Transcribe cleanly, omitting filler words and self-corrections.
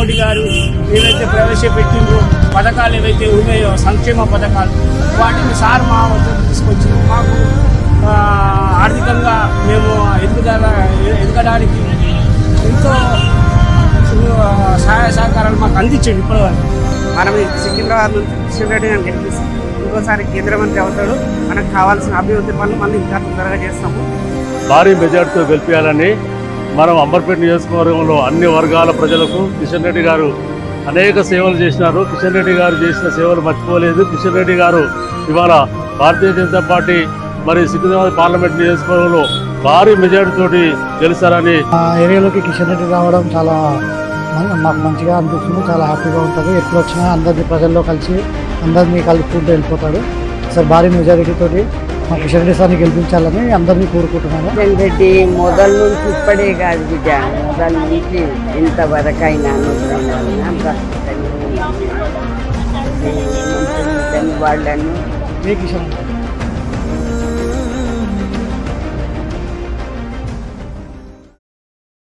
మోడీ గారు ఏవైతే ప్రవేశపెట్టిందో పథకాలు ఏవైతే ఉన్నాయో సంక్షేమ పథకాలు వాటిని సార్ మా వద్దకు తీసుకొచ్చి మాకు ఆర్థికంగా మేము ఎదగడానికి ఎంతో సహాయ సహకారాలు మాకు అందించండి ఇప్పటివరకు. మనం సికింద్రాబాద్ నుంచి కిషన్ రెడ్డి గారిని గెలిపిస్తాం. ఇంకోసారి కేంద్ర మంత్రి అవుతాడు. మనకు కావాల్సిన అభివృద్ధి పనులు మళ్ళీ ఇంకా తొందరగా చేస్తాము. భారీ మెజార్టీతో గెలిపించాలని మనం అంబర్పేట నియోజకవర్గంలో అన్ని వర్గాల ప్రజలకు కిషన్ రెడ్డి గారు అనేక సేవలు చేసినారు. కిషన్ రెడ్డి గారు చేసిన సేవలు మర్చిపోలేదు. కిషన్ రెడ్డి గారు ఇవాళ భారతీయ జనతా పార్టీ మరి సికింద్రాబాద్ పార్లమెంట్ నియోజకవర్గంలో భారీ మెజార్టీతోటి గెలుస్తారని ఏరియాలోకి కిషన్ రెడ్డి రావడం చాలా మాకు మంచిగా అనిపిస్తుంది. చాలా హ్యాపీగా ఉంటుంది. ఎప్పుడు వచ్చినా అందరినీ ప్రజల్లో కలిసి అందరినీ కలుపుకుంటూ వెళ్ళిపోతాడు. సార్ భారీ మెజారిటీతో మా కిషన్ రెడ్డి సార్ని గెలిపించాలని అందరినీ కోరుకుంటున్నాను. కిషన్ రెడ్డి మొదల నుంచి ఇప్పుడే కాదు బిడ్డ, మొదల నుంచి ఇంతవరకైనా వాళ్ళను